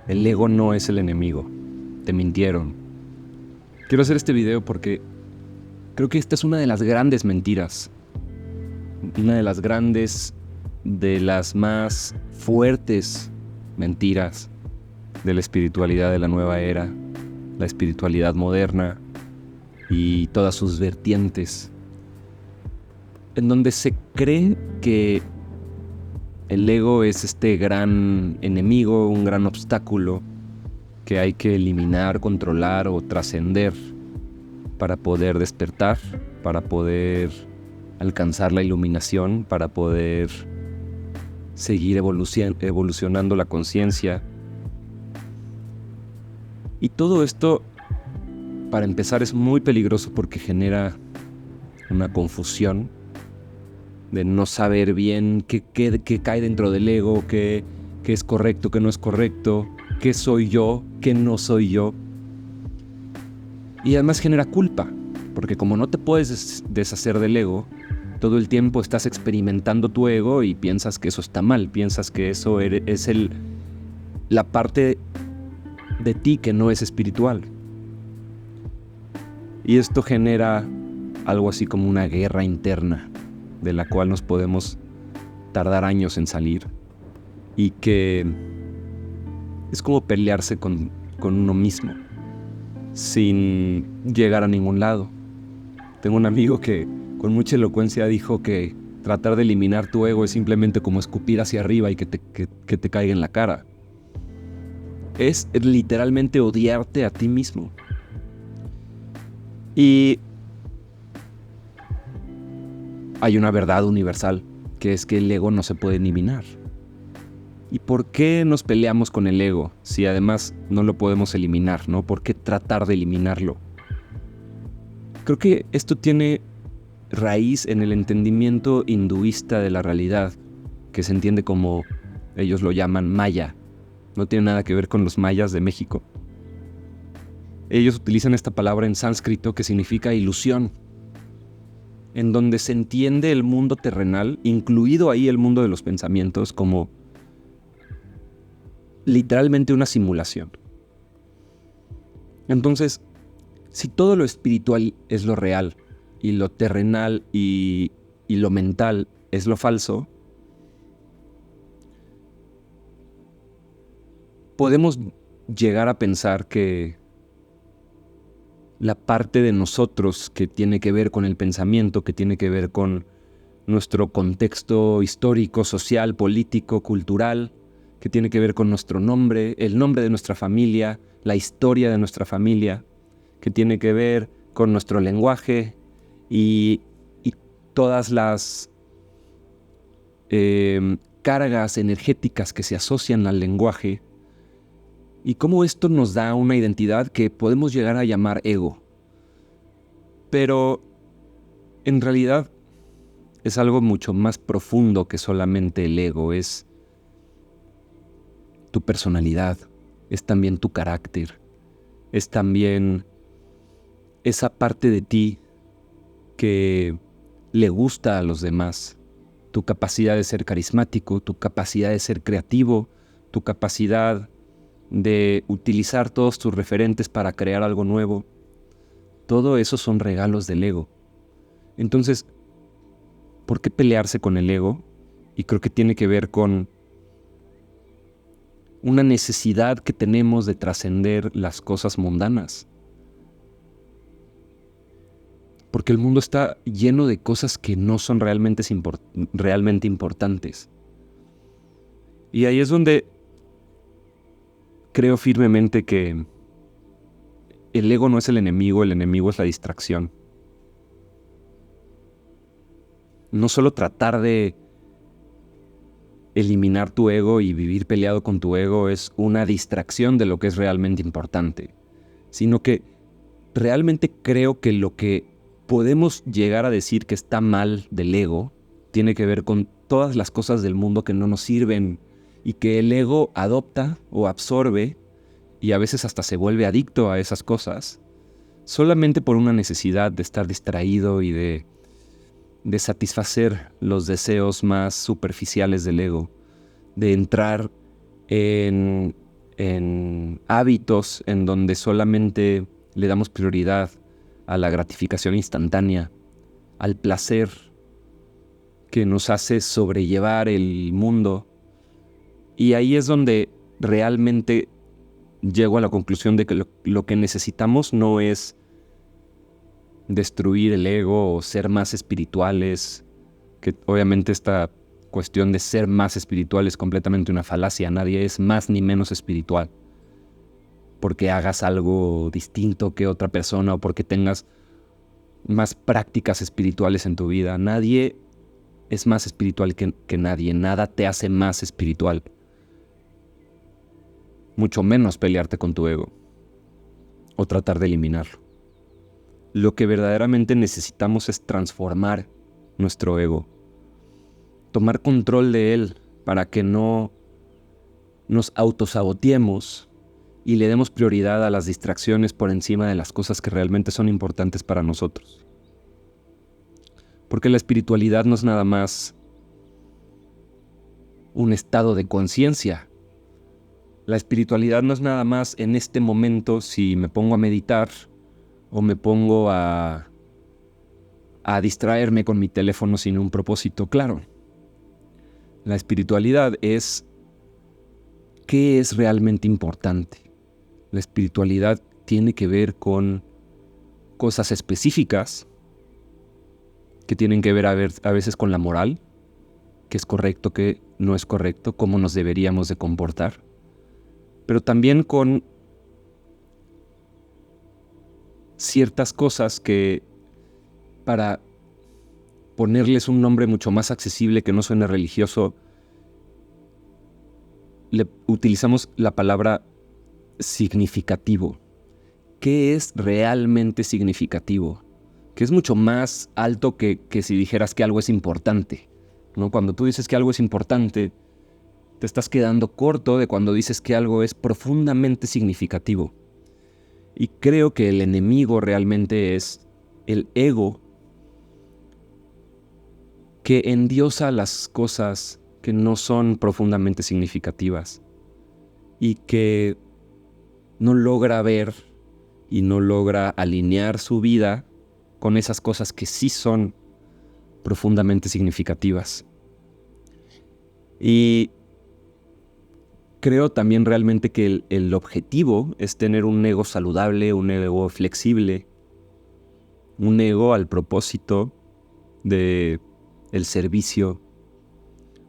El ego no es el enemigo. Te mintieron. Quiero hacer este video porque creo que esta es una de las grandes mentiras. Una de las más fuertes mentiras de la espiritualidad de la nueva era, la espiritualidad moderna y todas sus vertientes, en donde se cree que el ego es este gran enemigo, un gran obstáculo que hay que eliminar, controlar o trascender para poder despertar, para poder alcanzar la iluminación, para poder seguir evolucionando la conciencia. Y todo esto, para empezar, es muy peligroso porque genera una confusión de no saber bien qué cae dentro del ego, qué es correcto, qué no es correcto, qué soy yo, qué no soy yo. Y además genera culpa, porque como no te puedes deshacer del ego, todo el tiempo estás experimentando tu ego y piensas que eso está mal, piensas que eso es la parte de ti que no es espiritual. Y esto genera algo así como una guerra interna, de la cual nos podemos tardar años en salir, y que es como pelearse con uno mismo, sin llegar a ningún lado. Tengo un amigo que con mucha elocuencia dijo que tratar de eliminar tu ego es simplemente como escupir hacia arriba y que te caiga en la cara. Es literalmente odiarte a ti mismo. Y hay una verdad universal, que es que el ego no se puede eliminar. ¿Y por qué nos peleamos con el ego si además no lo podemos eliminar, ¿no? ¿Por qué tratar de eliminarlo? Creo que esto tiene raíz en el entendimiento hinduista de la realidad, que se entiende como ellos lo llaman maya. No tiene nada que ver con los mayas de México. Ellos utilizan esta palabra en sánscrito que significa ilusión, en donde se entiende el mundo terrenal, incluido ahí el mundo de los pensamientos, como literalmente una simulación. Entonces, si todo lo espiritual es lo real, y lo terrenal y lo mental es lo falso, podemos llegar a pensar que la parte de nosotros que tiene que ver con el pensamiento, que tiene que ver con nuestro contexto histórico, social, político, cultural, que tiene que ver con nuestro nombre, el nombre de nuestra familia, la historia de nuestra familia, que tiene que ver con nuestro lenguaje y todas las cargas energéticas que se asocian al lenguaje, y cómo esto nos da una identidad que podemos llegar a llamar ego. Pero en realidad es algo mucho más profundo que solamente el ego. Es tu personalidad, es también tu carácter, es también esa parte de ti que le gusta a los demás, tu capacidad de ser carismático, tu capacidad de ser creativo, tu capacidad de utilizar todos tus referentes para crear algo nuevo. Todo eso son regalos del ego. Entonces, ¿por qué pelearse con el ego? Y creo que tiene que ver con una necesidad que tenemos de trascender las cosas mundanas. Porque el mundo está lleno de cosas que no son realmente importantes. Y ahí es donde creo firmemente que el ego no es el enemigo es la distracción. No solo tratar de eliminar tu ego y vivir peleado con tu ego es una distracción de lo que es realmente importante, sino que realmente creo que lo que podemos llegar a decir que está mal del ego tiene que ver con todas las cosas del mundo que no nos sirven y que el ego adopta o absorbe y a veces hasta se vuelve adicto a esas cosas solamente por una necesidad de estar distraído y de satisfacer los deseos más superficiales del ego, de entrar en en hábitos en donde solamente le damos prioridad a la gratificación instantánea, al placer que nos hace sobrellevar el mundo. Y ahí es donde realmente llego a la conclusión de que lo que necesitamos no es destruir el ego o ser más espirituales, que obviamente esta cuestión de ser más espiritual es completamente una falacia. Nadie es más ni menos espiritual porque hagas algo distinto que otra persona o porque tengas más prácticas espirituales en tu vida. Nadie es más espiritual que nadie. Nada te hace más espiritual. Mucho menos pelearte con tu ego o tratar de eliminarlo. Lo que verdaderamente necesitamos es transformar nuestro ego, tomar control de él para que no nos autosaboteemos y le demos prioridad a las distracciones por encima de las cosas que realmente son importantes para nosotros. Porque la espiritualidad no es nada más un estado de conciencia. La espiritualidad no es nada más en este momento si me pongo a meditar o me pongo a distraerme con mi teléfono sin un propósito claro. La espiritualidad es ¿qué es realmente importante? La espiritualidad tiene que ver con cosas específicas que tienen que ver a veces con la moral, qué es correcto, qué no es correcto, cómo nos deberíamos de comportar, pero también con ciertas cosas que, para ponerles un nombre mucho más accesible que no suene religioso, le utilizamos la palabra significativo. ¿Qué es realmente significativo? Que es mucho más alto que si dijeras que algo es importante, ¿no? Cuando tú dices que algo es importante, te estás quedando corto de cuando dices que algo es profundamente significativo. Y creo que el enemigo realmente es el ego, que endiosa las cosas que no son profundamente significativas y que no logra ver y no logra alinear su vida con esas cosas que sí son profundamente significativas. Y creo también realmente que el objetivo es tener un ego saludable, un ego flexible, un ego al propósito de el servicio,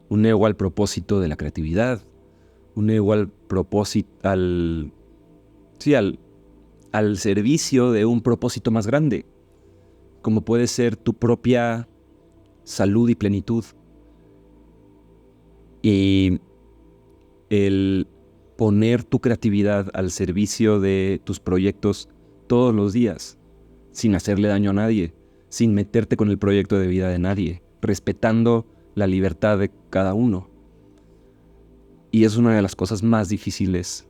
un ego al propósito de la creatividad, un ego al propósito, al servicio de un propósito más grande, como puede ser tu propia salud y plenitud. Y el poner tu creatividad al servicio de tus proyectos todos los días, sin hacerle daño a nadie, sin meterte con el proyecto de vida de nadie, respetando la libertad de cada uno. Y es una de las cosas más difíciles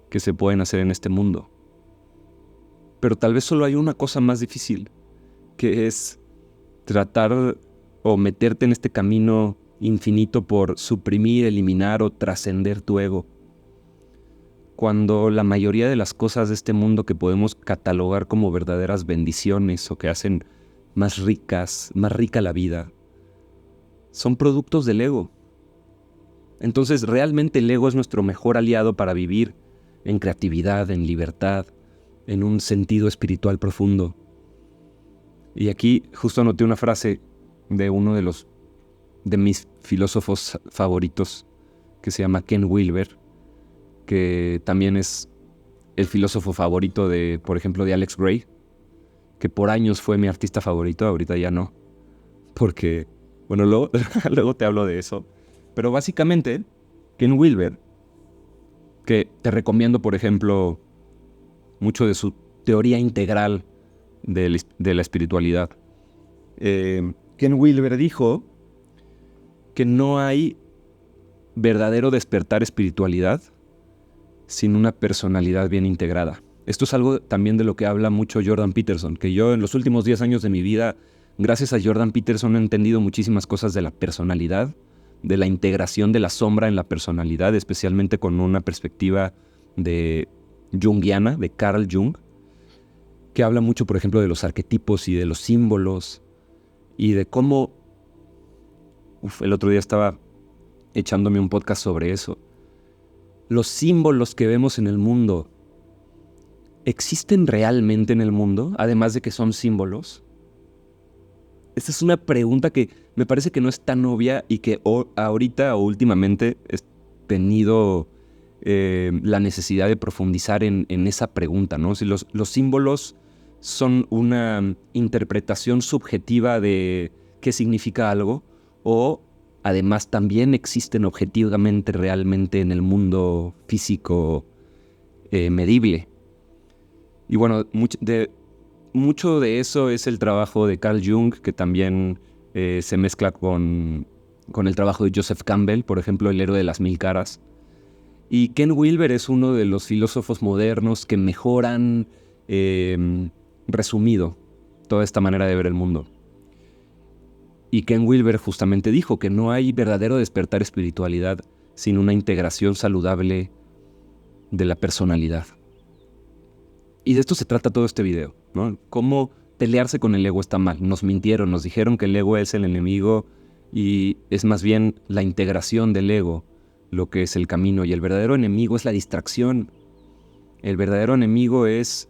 que se pueden hacer en este mundo. Pero tal vez solo hay una cosa más difícil, que es tratar o meterte en este camino infinito por suprimir, eliminar o trascender tu ego. Cuando la mayoría de las cosas de este mundo que podemos catalogar como verdaderas bendiciones o que hacen más rica la vida, son productos del ego. Entonces, realmente el ego es nuestro mejor aliado para vivir en creatividad, en libertad, en un sentido espiritual profundo. Y aquí justo anoté una frase de uno de mis filósofos favoritos, que se llama Ken Wilber, que también es el filósofo favorito de, por ejemplo, de Alex Gray, que por años fue mi artista favorito, ahorita ya no, porque, bueno, luego te hablo de eso. Pero básicamente, Ken Wilber, que te recomiendo, por ejemplo, mucho de su teoría integral de la espiritualidad. Ken Wilber dijo que no hay verdadero despertar espiritualidad sin una personalidad bien integrada. Esto es algo también de lo que habla mucho Jordan Peterson, que yo en los últimos 10 años de mi vida, gracias a Jordan Peterson, he entendido muchísimas cosas de la personalidad, de la integración de la sombra en la personalidad, especialmente con una perspectiva de Jungiana, de Carl Jung, que habla mucho, por ejemplo, de los arquetipos y de los símbolos y de cómo... el otro día estaba echándome un podcast sobre eso. Los símbolos que vemos en el mundo, ¿existen realmente en el mundo, además de que son símbolos? Esta es una pregunta que me parece que no es tan obvia y que ahorita o últimamente he tenido la necesidad de profundizar en esa pregunta, ¿no? Si los símbolos son una interpretación subjetiva de qué significa algo, o además también existen objetivamente, realmente en el mundo físico medible. Y bueno, mucho de eso es el trabajo de Carl Jung, que también se mezcla con el trabajo de Joseph Campbell, por ejemplo, El héroe de las mil caras. Y Ken Wilber es uno de los filósofos modernos que mejoran, resumido, toda esta manera de ver el mundo. Y Ken Wilber justamente dijo que no hay verdadero despertar espiritualidad sin una integración saludable de la personalidad. Y de esto se trata todo este video, ¿no? Cómo pelearse con el ego está mal. Nos mintieron, nos dijeron que el ego es el enemigo y es más bien la integración del ego lo que es el camino. Y el verdadero enemigo es la distracción. El verdadero enemigo es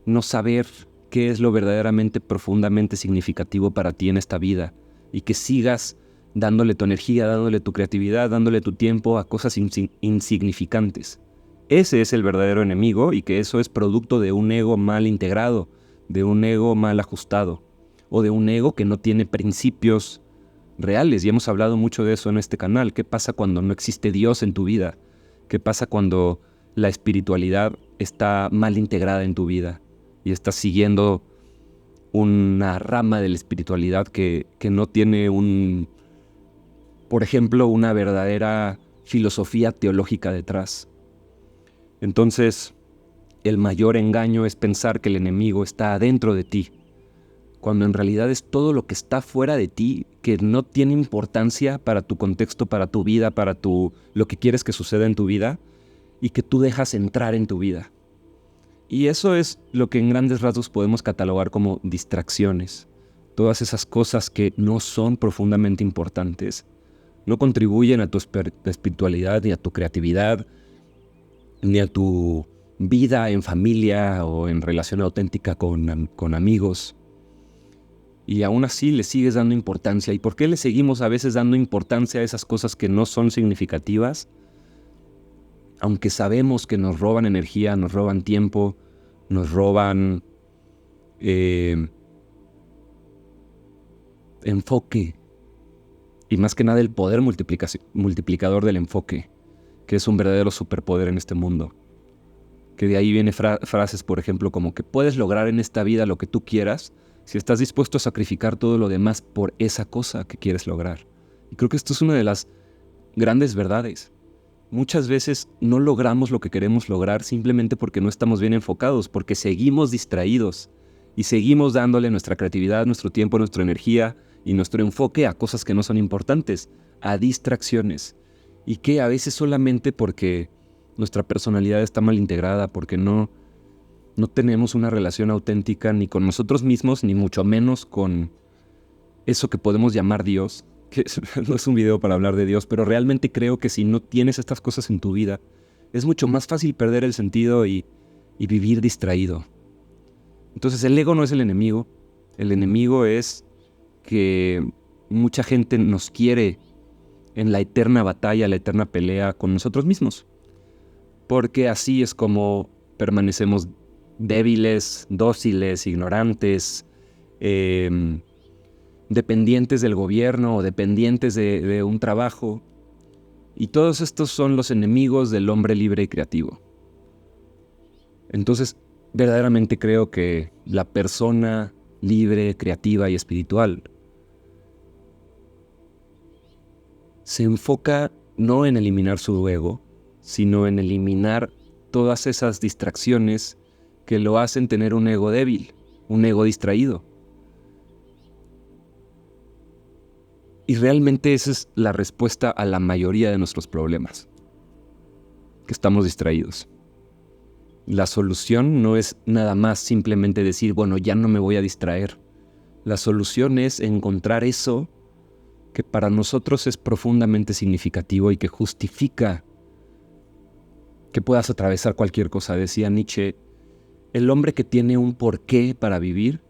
no saber qué es lo verdaderamente profundamente significativo para ti en esta vida y que sigas dándole tu energía, dándole tu creatividad, dándole tu tiempo a cosas insignificantes. Ese es el verdadero enemigo, y que eso es producto de un ego mal integrado, de un ego mal ajustado, o de un ego que no tiene principios reales. Y hemos hablado mucho de eso en este canal. ¿Qué pasa cuando no existe Dios en tu vida? ¿Qué pasa cuando la espiritualidad está mal integrada en tu vida y estás siguiendo una rama de la espiritualidad que no tiene por ejemplo, una verdadera filosofía teológica detrás? Entonces, el mayor engaño es pensar que el enemigo está adentro de ti, cuando en realidad es todo lo que está fuera de ti, que no tiene importancia para tu contexto, para tu vida, para lo que quieres que suceda en tu vida, y que tú dejas entrar en tu vida. Y eso es lo que en grandes rasgos podemos catalogar como distracciones. Todas esas cosas que no son profundamente importantes, no contribuyen a tu espiritualidad, ni a tu creatividad, ni a tu vida en familia o en relación auténtica con amigos. Y aún así le sigues dando importancia. ¿Y por qué le seguimos a veces dando importancia a esas cosas que no son significativas? Aunque sabemos que nos roban energía, nos roban tiempo, nos roban enfoque. Y más que nada el poder multiplicador del enfoque, que es un verdadero superpoder en este mundo. Que de ahí vienen frases, por ejemplo, como que puedes lograr en esta vida lo que tú quieras si estás dispuesto a sacrificar todo lo demás por esa cosa que quieres lograr. Y creo que esto es una de las grandes verdades. Muchas veces no logramos lo que queremos lograr simplemente porque no estamos bien enfocados, porque seguimos distraídos y seguimos dándole nuestra creatividad, nuestro tiempo, nuestra energía y nuestro enfoque a cosas que no son importantes, a distracciones. Y que a veces solamente porque nuestra personalidad está mal integrada, porque no tenemos una relación auténtica ni con nosotros mismos, ni mucho menos con eso que podemos llamar Dios, que no es un video para hablar de Dios, pero realmente creo que si no tienes estas cosas en tu vida, es mucho más fácil perder el sentido y vivir distraído. Entonces el ego no es el enemigo es que mucha gente nos quiere en la eterna batalla, la eterna pelea con nosotros mismos, porque así es como permanecemos débiles, dóciles, ignorantes, dependientes del gobierno o dependientes de un trabajo. Y todos estos son los enemigos del hombre libre y creativo. Entonces, verdaderamente creo que la persona libre, creativa y espiritual se enfoca no en eliminar su ego, sino en eliminar todas esas distracciones que lo hacen tener un ego débil, un ego distraído. Y realmente esa es la respuesta a la mayoría de nuestros problemas, que estamos distraídos. La solución no es nada más simplemente decir, bueno, ya no me voy a distraer. La solución es encontrar eso que para nosotros es profundamente significativo y que justifica que puedas atravesar cualquier cosa. Decía Nietzsche, el hombre que tiene un porqué para vivir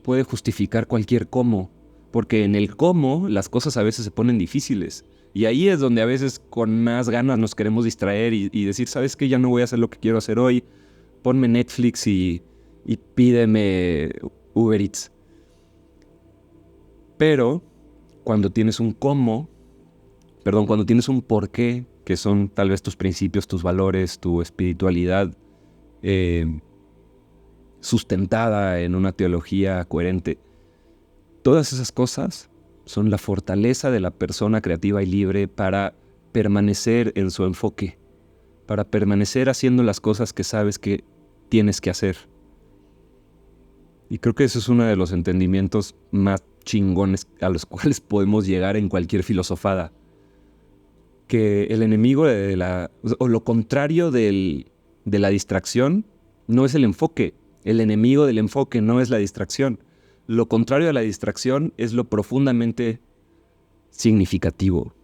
puede justificar cualquier cómo, porque en el cómo las cosas a veces se ponen difíciles. Y ahí es donde a veces con más ganas nos queremos distraer y decir, ¿sabes qué? Ya no voy a hacer lo que quiero hacer hoy. Ponme Netflix y pídeme Uber Eats. Pero cuando tienes un cuando tienes un porqué, que son tal vez tus principios, tus valores, tu espiritualidad sustentada en una teología coherente, todas esas cosas son la fortaleza de la persona creativa y libre para permanecer en su enfoque, para permanecer haciendo las cosas que sabes que tienes que hacer. Y creo que eso es uno de los entendimientos más chingones a los cuales podemos llegar en cualquier filosofada. Que el enemigo o lo contrario de la distracción no es el enfoque. El enemigo del enfoque no es la distracción. Lo contrario a la distracción es lo profundamente significativo.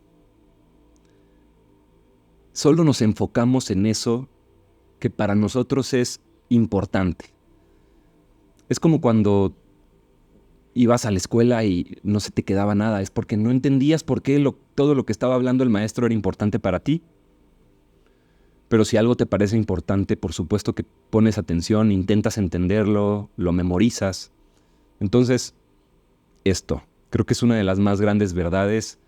Solo nos enfocamos en eso que para nosotros es importante. Es como cuando ibas a la escuela y no se te quedaba nada. Es porque no entendías por qué todo lo que estaba hablando el maestro era importante para ti. Pero si algo te parece importante, por supuesto que pones atención, intentas entenderlo, lo memorizas. Entonces, creo que es una de las más grandes verdades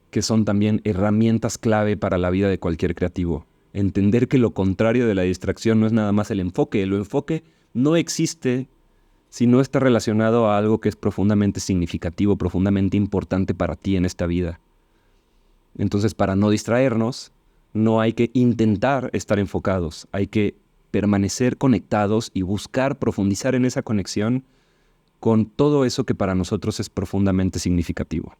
que son también herramientas clave para la vida de cualquier creativo. Entender que lo contrario de la distracción no es nada más el enfoque. El enfoque no existe si no está relacionado a algo que es profundamente significativo, profundamente importante para ti en esta vida. Entonces, para no distraernos, no hay que intentar estar enfocados, hay que permanecer conectados y buscar profundizar en esa conexión con todo eso que para nosotros es profundamente significativo.